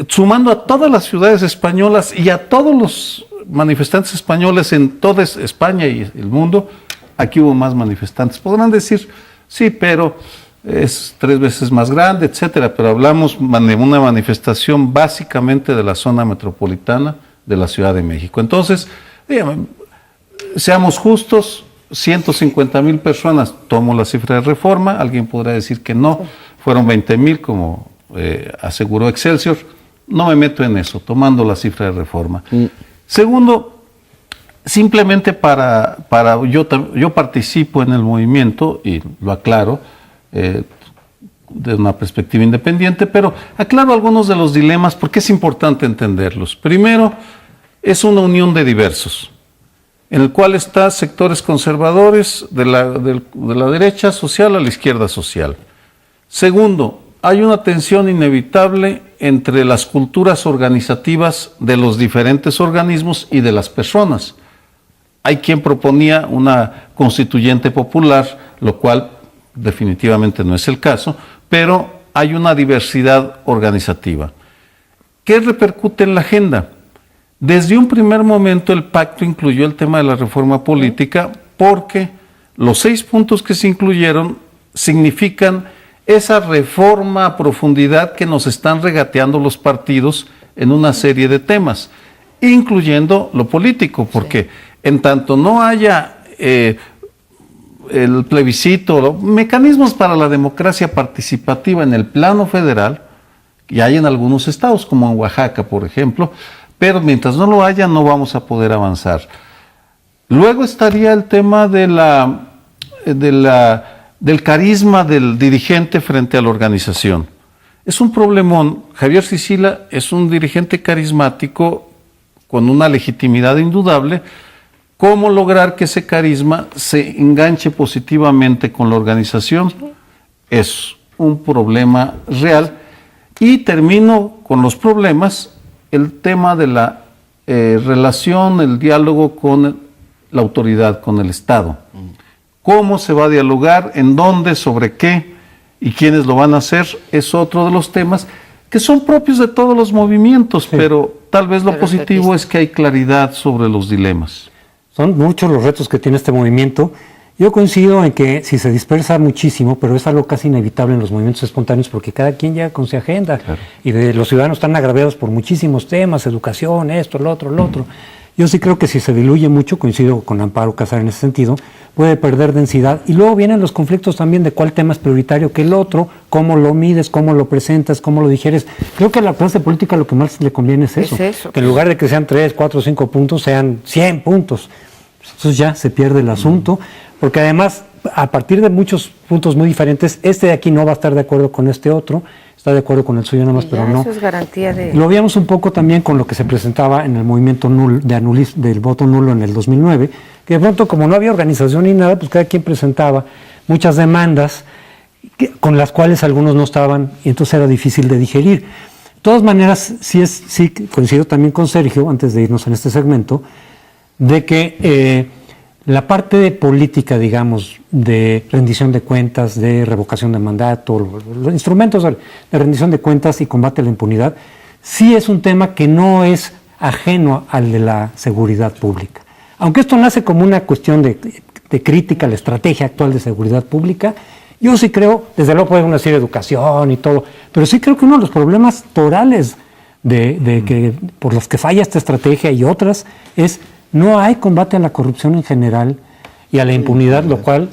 sumando a todas las ciudades españolas y a todos los manifestantes españoles en toda España y el mundo, aquí hubo más manifestantes. Podrán decir, sí, pero es 3 veces más grande, etcétera, pero hablamos de una manifestación básicamente de la zona metropolitana de la Ciudad de México. Entonces, seamos justos, 150,000 personas, tomo la cifra de Reforma, alguien podrá decir que no, fueron 20,000 como aseguró Excelsior, no me meto en eso, tomando la cifra de Reforma. Segundo, simplemente yo participo en el movimiento, y lo aclaro, de una perspectiva independiente, pero aclaro algunos de los dilemas porque es importante entenderlos. Primero, es una unión de diversos, en el cual están sectores conservadores de la derecha social a la izquierda social. Segundo, hay una tensión inevitable entre las culturas organizativas de los diferentes organismos y de las personas. Hay quien proponía una constituyente popular, lo cual definitivamente no es el caso, pero hay una diversidad organizativa. ¿Qué repercute en la agenda? Desde un primer momento el pacto incluyó el tema de la reforma política porque los 6 puntos que se incluyeron significan esa reforma a profundidad que nos están regateando los partidos en una serie de temas, incluyendo lo político, porque en tanto no haya el plebiscito, mecanismos para la democracia participativa en el plano federal, y hay en algunos estados, como en Oaxaca, por ejemplo, pero mientras no lo haya, no vamos a poder avanzar. Luego estaría el tema del carisma del dirigente frente a la organización. Es un problemón. Javier Sicila es un dirigente carismático con una legitimidad indudable. ¿Cómo lograr que ese carisma se enganche positivamente con la organización? Es un problema real. Y termino con los problemas, el tema de la relación, el diálogo con la autoridad, con el Estado. ¿Cómo se va a dialogar? ¿En dónde? ¿Sobre qué? ¿Y quiénes lo van a hacer? Es otro de los temas que son propios de todos los movimientos, pero tal vez lo positivo es que hay claridad sobre los dilemas. Son muchos los retos que tiene este movimiento. Yo coincido en que si se dispersa muchísimo, pero es algo casi inevitable en los movimientos espontáneos porque cada quien llega con su agenda. Claro. Y los ciudadanos están agraviados por muchísimos temas, educación, esto, lo otro, lo otro. Yo sí creo que si se diluye mucho, coincido con Amparo Casar en ese sentido, puede perder densidad. Y luego vienen los conflictos también de cuál tema es prioritario que el otro, cómo lo mides, cómo lo presentas, cómo lo digieres. Creo que a la clase política lo que más le conviene es eso. Que en lugar de que sean 3, 4, 5 puntos, sean 100 puntos. Entonces ya se pierde el asunto, porque además, a partir de muchos puntos muy diferentes, este de aquí no va a estar de acuerdo con este otro, está de acuerdo con el suyo nada más, pero no. Eso es garantía de... Lo veíamos un poco también con lo que se presentaba en el movimiento del voto nulo en el 2009, que de pronto, como no había organización ni nada, pues cada quien presentaba muchas demandas con las cuales algunos no estaban, y entonces era difícil de digerir. De todas maneras, sí coincido también con Sergio, antes de irnos en este segmento, de que la parte de política, digamos, de rendición de cuentas, de revocación de mandato, los instrumentos de rendición de cuentas y combate a la impunidad, sí es un tema que no es ajeno al de la seguridad pública. Aunque esto nace como una cuestión de crítica a la estrategia actual de seguridad pública, yo sí creo, desde luego podemos decir educación y todo, pero sí creo que uno de los problemas torales que por los que falla esta estrategia y otras es no hay combate a la corrupción en general y a la impunidad, lo cual,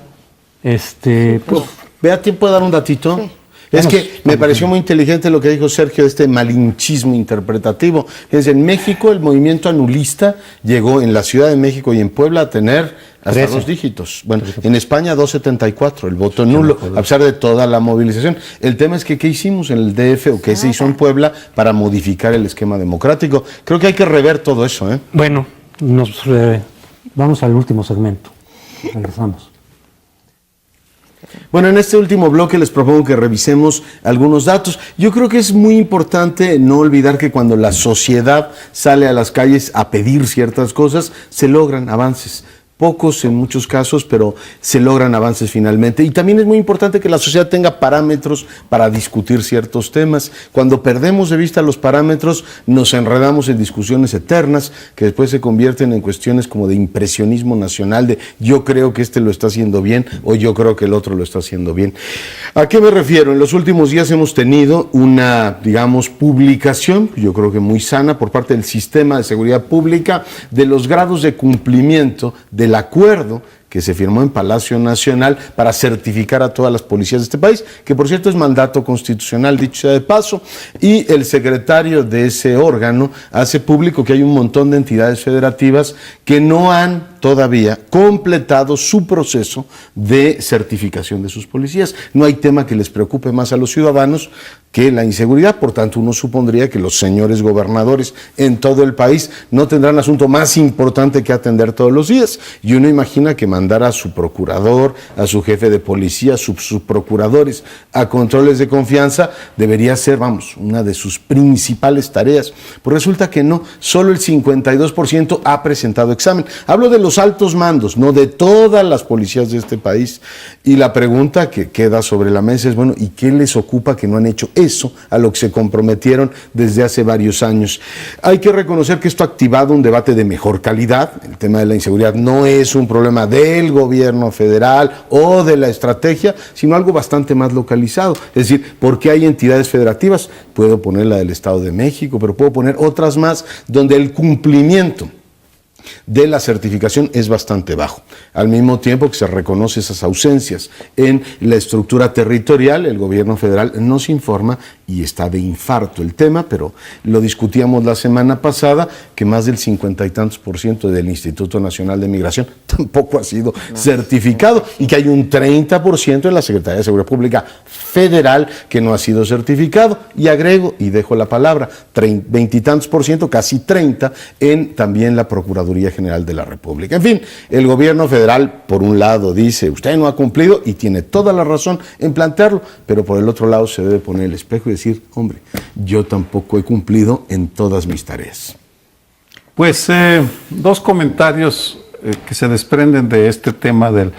Beatriz, ¿puedo dar un datito? Sí. Es que me pareció muy inteligente lo que dijo Sergio, este malinchismo interpretativo. Fíjense, en México el movimiento anulista llegó en la Ciudad de México y en Puebla a tener hasta 13. 2 dígitos. Bueno, en España 2.74, el voto nulo, a pesar de toda la movilización. El tema es que ¿qué hicimos en el DF o qué se hizo en Puebla para modificar el esquema democrático? Creo que hay que rever todo eso, ¿eh? Bueno, vamos al último segmento. Regresamos. Bueno, en este último bloque les propongo que revisemos algunos datos. Yo creo que es muy importante no olvidar que cuando la sociedad sale a las calles a pedir ciertas cosas, se logran avances. pocos en muchos casos, pero se logran avances finalmente. Y también es muy importante que la sociedad tenga parámetros para discutir ciertos temas. Cuando perdemos de vista los parámetros, nos enredamos en discusiones eternas que después se convierten en cuestiones como de impresionismo nacional, de yo creo que este lo está haciendo bien o yo creo que el otro lo está haciendo bien. ¿A qué me refiero? En los últimos días hemos tenido una, digamos, publicación, yo creo que muy sana, por parte del Sistema de Seguridad Pública, de los grados de cumplimiento del acuerdo que se firmó en Palacio Nacional para certificar a todas las policías de este país, que por cierto es mandato constitucional, dicho sea de paso, y el secretario de ese órgano hace público que hay un montón de entidades federativas que no han todavía completado su proceso de certificación de sus policías. No hay tema que les preocupe más a los ciudadanos que la inseguridad, por tanto uno supondría que los señores gobernadores en todo el país no tendrán asunto más importante que atender todos los días, y uno imagina que mandar a su procurador, a su jefe de policía, a sus subprocuradores a controles de confianza debería ser, vamos, una de sus principales tareas. Pues resulta que no, solo el 52% ha presentado examen. Hablo de los altos mandos, no de todas las policías de este país, y la pregunta que queda sobre la mesa es, bueno, ¿y qué les ocupa que no han hecho eso a lo que se comprometieron desde hace varios años? Hay que reconocer que esto ha activado un debate de mejor calidad. El tema de la inseguridad no es un problema del gobierno federal o de la estrategia, sino algo bastante más localizado. Es decir, ¿por qué hay entidades federativas? Puedo poner la del Estado de México, pero puedo poner otras más donde el cumplimiento de la certificación es bastante bajo. Al mismo tiempo que se reconoce esas ausencias en la estructura territorial, el gobierno federal nos informa, y está de infarto el tema, pero lo discutíamos la semana pasada, que más del 50 y tantos % del Instituto Nacional de Migración tampoco ha sido certificado, y que hay un 30% en la Secretaría de Seguridad Pública Federal que no ha sido certificado, y agrego, y dejo la palabra, 20 y tantos %, casi 30, en también la Procuraduría General de la República. En fin, el gobierno federal, por un lado, dice, usted no ha cumplido, y tiene toda la razón en plantearlo, pero por el otro lado se debe poner el espejo y decir, hombre, yo tampoco he cumplido en todas mis tareas. Pues dos comentarios que se desprenden de este tema del...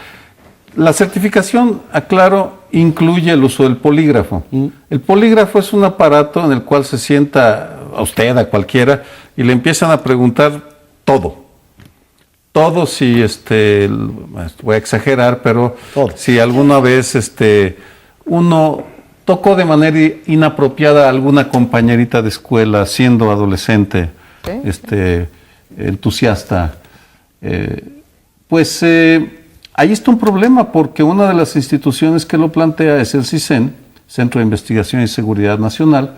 La certificación, aclaro, incluye el uso del polígrafo. El polígrafo es un aparato en el cual se sienta a usted, a cualquiera, y le empiezan a preguntar todo. Todo, si voy a exagerar, pero todo. Si alguna vez uno tocó de manera inapropiada a alguna compañerita de escuela siendo adolescente, ¿sí? Entusiasta, ahí está un problema, porque una de las instituciones que lo plantea es el CISEN, Centro de Investigación y Seguridad Nacional,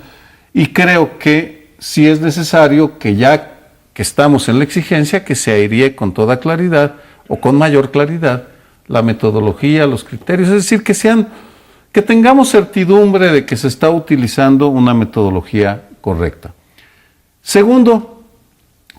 y creo que sí es necesario que ya que estamos en la exigencia, que se airie con toda claridad o con mayor claridad la metodología, los criterios, es decir, que tengamos certidumbre de que se está utilizando una metodología correcta. Segundo,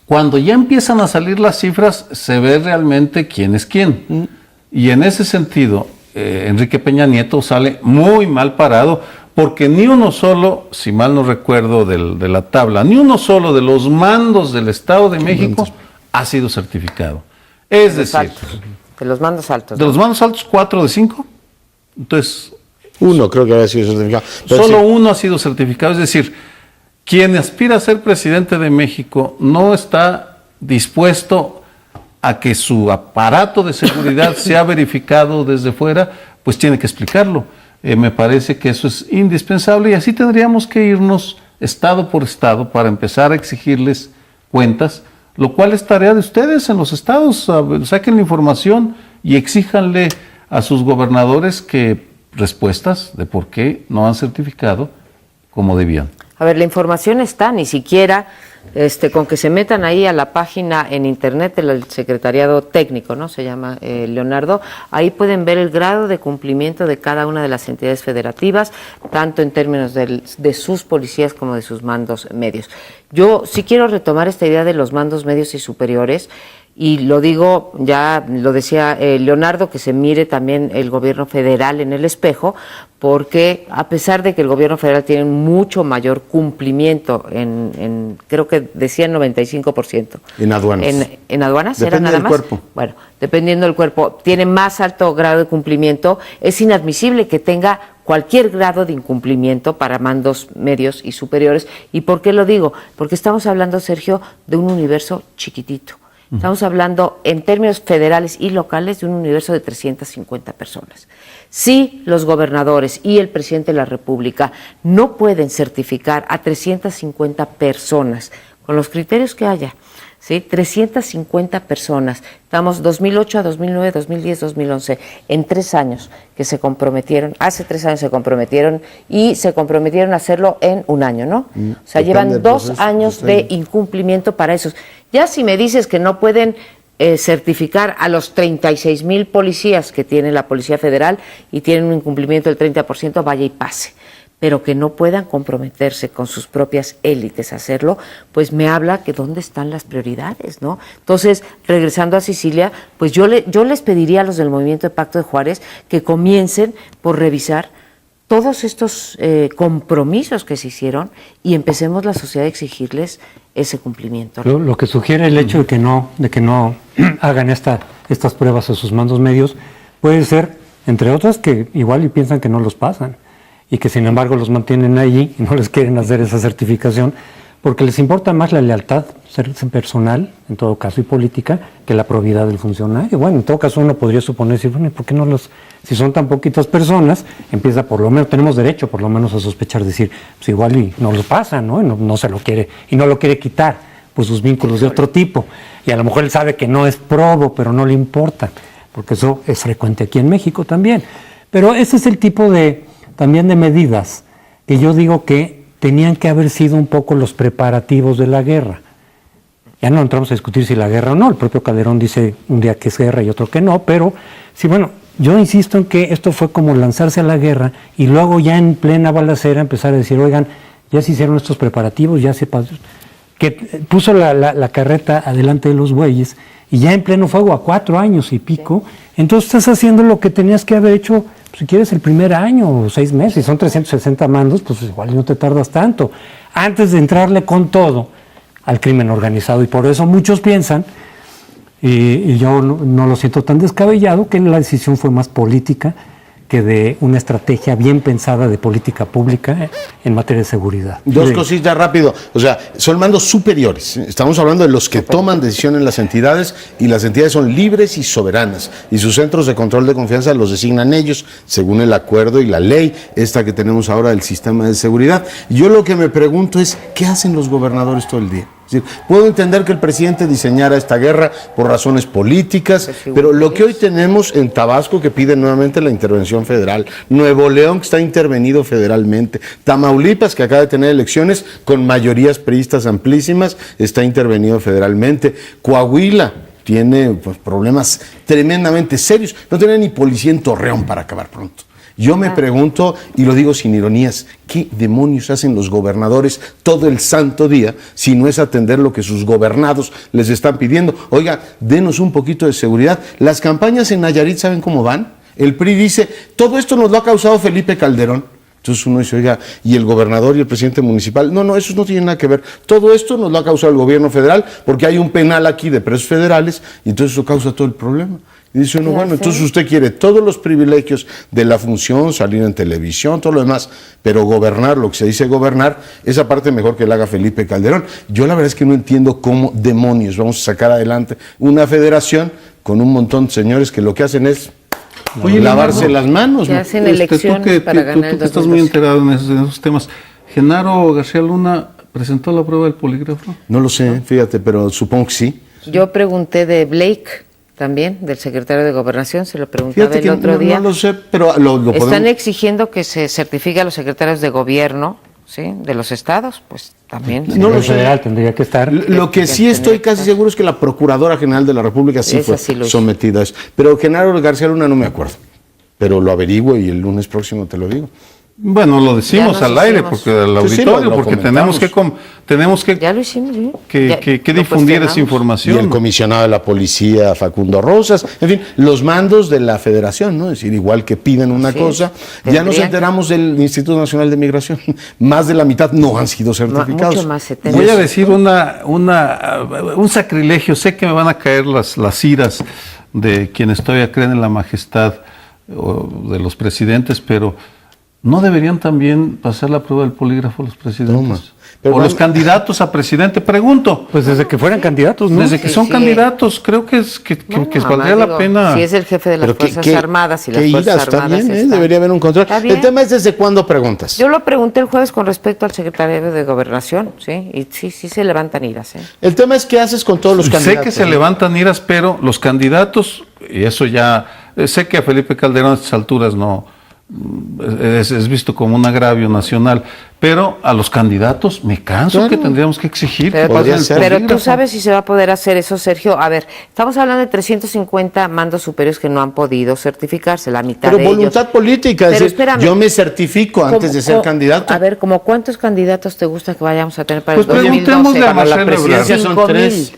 cuando ya empiezan a salir las cifras, se ve realmente quién es quién. Y en ese sentido, Enrique Peña Nieto sale muy mal parado, porque ni uno solo, si mal no recuerdo de la tabla, ni uno solo de los mandos del Estado de México ha sido certificado. Es decir, de los mandos altos. De los mandos altos, 4 de 5. Entonces, uno creo que había sido certificado. Solo uno ha sido certificado. Es decir, quien aspira a ser presidente de México no está dispuesto a que su aparato de seguridad sea verificado desde fuera, pues tiene que explicarlo. Me parece que eso es indispensable, y así tendríamos que irnos estado por estado para empezar a exigirles cuentas, lo cual es tarea de ustedes en los estados. Saquen la información y exíjanle a sus gobernadores que respuestas de por qué no han certificado como debían. A ver, la información está, ni siquiera con que se metan ahí a la página en internet del Secretariado Técnico, ¿no? Se llama Leonardo. Ahí pueden ver el grado de cumplimiento de cada una de las entidades federativas, tanto en términos de sus policías como de sus mandos medios. Yo sí quiero retomar esta idea de los mandos medios y superiores, Y lo digo, ya lo decía Leonardo, que se mire también el gobierno federal en el espejo, porque a pesar de que el gobierno federal tiene mucho mayor cumplimiento creo que decían 95%. En aduanas. ¿En aduanas? Depende ¿Era nada del más? cuerpo. Bueno, dependiendo del cuerpo, tiene más alto grado de cumplimiento. Es inadmisible que tenga cualquier grado de incumplimiento para mandos medios y superiores. ¿Y por qué lo digo? Porque estamos hablando, Sergio, de un universo chiquitito. Estamos hablando en términos federales y locales de un universo de 350 personas. Si los gobernadores y el presidente de la República no pueden certificar a 350 personas con los criterios que haya, ¿sí? 350 personas, estamos 2008 a 2009, 2010, 2011, en 3 años que se comprometieron, hace 3 años se comprometieron y se comprometieron a hacerlo en 1 año, ¿no? O sea, llevan 2 años de incumplimiento para esos. Ya si me dices que no pueden certificar a los 36,000 policías que tiene la Policía Federal y tienen un incumplimiento del 30%, vaya y pase. Pero que no puedan comprometerse con sus propias élites a hacerlo, pues me habla que dónde están las prioridades, ¿no? Entonces, regresando a Sicilia, pues yo les pediría a los del Movimiento de Pacto de Juárez que comiencen por revisar todos estos compromisos que se hicieron y empecemos la sociedad a exigirles ese cumplimiento. Lo que sugiere el hecho de que no hagan estas pruebas a sus mandos medios puede ser, entre otras, que igual y piensan que no los pasan y que sin embargo los mantienen allí y no les quieren hacer esa certificación porque les importa más la lealtad personal, en todo caso, y política, que la probidad del funcionario. Bueno, en todo caso uno podría suponer, bueno, ¿por qué no si son tan poquitas personas, empieza por lo menos, tenemos derecho por lo menos a sospechar, decir, pues igual y no lo pasa, ¿no? Y no se lo quiere, y no lo quiere quitar, pues sus vínculos de otro tipo. Y a lo mejor él sabe que no es probo, pero no le importa, porque eso es frecuente aquí en México también. Pero ese es el tipo también de medidas que yo digo que tenían que haber sido un poco los preparativos de la guerra. Ya no entramos a discutir si la guerra o no, el propio Calderón dice un día que es guerra y otro que no, pero sí, bueno, yo insisto en que esto fue como lanzarse a la guerra y luego ya en plena balacera empezar a decir, oigan, ya se hicieron estos preparativos, ya se pasó, que puso la carreta adelante de los bueyes y ya en pleno fuego a 4 años y pico, entonces estás haciendo lo que tenías que haber hecho, si quieres, el primer año o 6 meses, son 360 mandos, pues igual no te tardas tanto, antes de entrarle con todo al crimen organizado. Y por eso muchos piensan, y yo no lo siento tan descabellado, que la decisión fue más política que de una estrategia bien pensada de política pública en materia de seguridad. Dos cositas rápido, o sea, son mandos superiores, estamos hablando de los que toman decisión en las entidades y las entidades son libres y soberanas y sus centros de control de confianza los designan ellos según el acuerdo y la ley esta que tenemos ahora del sistema de seguridad. Yo lo que me pregunto es, ¿qué hacen los gobernadores todo el día? Es decir, puedo entender que el presidente diseñara esta guerra por razones políticas, pero lo que hoy tenemos en Tabasco, que pide nuevamente la intervención federal, Nuevo León, que está intervenido federalmente, Tamaulipas, que acaba de tener elecciones con mayorías priistas amplísimas, está intervenido federalmente, Coahuila tiene problemas tremendamente serios, no tiene ni policía en Torreón para acabar pronto. Yo me pregunto, y lo digo sin ironías, ¿qué demonios hacen los gobernadores todo el santo día si no es atender lo que sus gobernados les están pidiendo? Oiga, denos un poquito de seguridad. Las campañas en Nayarit, ¿saben cómo van? El PRI dice, todo esto nos lo ha causado Felipe Calderón. Entonces uno dice, oiga, ¿y el gobernador y el presidente municipal? No, eso no tiene nada que ver. Todo esto nos lo ha causado el gobierno federal porque hay un penal aquí de presos federales y entonces eso causa todo el problema. Y dice uno, bueno, entonces usted quiere todos los privilegios de la función, salir en televisión, todo lo demás, pero gobernar, lo que se dice gobernar, esa parte mejor que la haga Felipe Calderón. Yo la verdad es que no entiendo cómo demonios vamos a sacar adelante una federación con un montón de señores que lo que hacen es lavarse las manos. Que hacen elecciones para ganar tú que estás muy enterado en esos temas. Genaro García Luna presentó la prueba del polígrafo. No lo sé, fíjate, pero supongo que sí. Yo pregunté de Blake también, del secretario de Gobernación, se lo preguntaba el otro día. No lo sé, pero lo están exigiendo que se certifique a los secretarios de gobierno, ¿sí?, de los estados, pues también. No, lo federal tendría que estar. Lo que sí estoy casi seguro es que la Procuradora General de la República sí fue sometida a eso. Pero Genaro García Luna no me acuerdo, pero lo averiguo y el lunes próximo te lo digo. Bueno, lo decimos Ya nos al aire, hicimos. porque al Sí, sí, auditorio, lo porque tenemos que Ya lo hicimos, sí. que Ya, lo difundir esa cuestionamos. Y información. el comisionado de la policía, Facundo Rosas, en fin, los mandos de la federación, ¿no? Es decir, igual que piden una Así cosa, es. ya nos Tendrían enteramos del Instituto Nacional de Migración, más de la mitad no han sido certificados. Mucho más, 70. Voy a decir un sacrilegio. Sé que me van a caer las iras de quienes todavía creen en la majestad de los presidentes, pero ¿no deberían también pasar la prueba del polígrafo los presidentes? Toma. Pero O los van- candidatos a presidente, pregunto. Pues desde que fueran candidatos, ¿no? Desde que Sí, son sí. candidatos, creo que Bueno, valdría además, la digo, pena. Si es el jefe de las Pero Fuerzas Armadas y las qué Fuerzas ira, está Armadas bien, están- debería haber un control. Está bien. El tema es desde cuándo preguntas. Yo lo pregunté el jueves con respecto al secretario de Gobernación, ¿sí? Y sí se levantan iras, ¿eh? El tema es qué haces con todos los candidatos. Sé que se ¿no? levantan iras, pero los candidatos, y eso ya, sé que a Felipe Calderón a estas alturas no es visto como un agravio nacional, pero a los candidatos me canso Claro. que tendríamos que exigir que Pero, Podría pasen el ser. pero tú polígrafo. sabes si se va a poder hacer eso, Sergio. A ver, estamos hablando de 350 mandos superiores que no han podido certificarse, la mitad Pero de voluntad ellos. política, es Pero decir, espérame. yo me certifico antes de ser ¿Cómo- candidato. A ver, ¿como cuántos candidatos te gusta que vayamos a tener para Pues el 2012? preguntémosle a Para la Marcelo presidencia Ebrard. son 5,000. 3.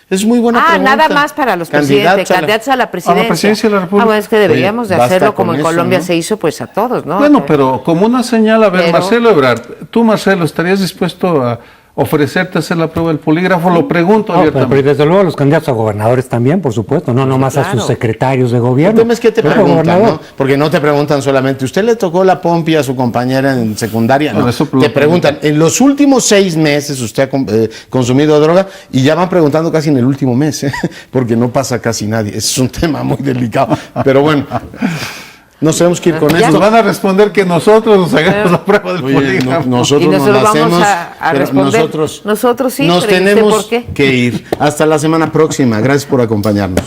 Es muy buena pregunta. Nada más para los presidentes, candidatos a la presidencia. presidencia de la República. Bueno, es que deberíamos Oye, de basta hacerlo como con en eso, Colombia ¿no? se hizo, pues a todos, ¿no? Bueno, pero como una señal, a ver, Pero- Marcelo Ebrard, tú, Marcelo, ¿estarías dispuesto a ofrecerte a hacer la prueba del polígrafo? Lo pregunto No, pero abiertamente. desde luego a los candidatos a gobernadores también, por supuesto, no nomás a claro. sus secretarios de El gobierno. tema es que te Pero preguntan, gobernador. ¿no? Porque no te preguntan solamente, ¿usted le tocó la pompi a su compañera en secundaria? No, Por eso lo te preguntan, en los últimos 6 meses usted ha consumido droga y ya van preguntando casi en el último mes, ¿eh? Porque no pasa casi nadie. Es un tema muy delicado. Pero bueno, nos tenemos que ir con Ya. Nos esto. van a responder que nosotros nos hagamos la prueba del Oye, polígrafo. nosotros Y nos nosotros la vamos hacemos, a pero responder. Nosotros sí, nos pero ¿y usted tenemos por qué? que ir. Hasta la semana próxima. Gracias por acompañarnos.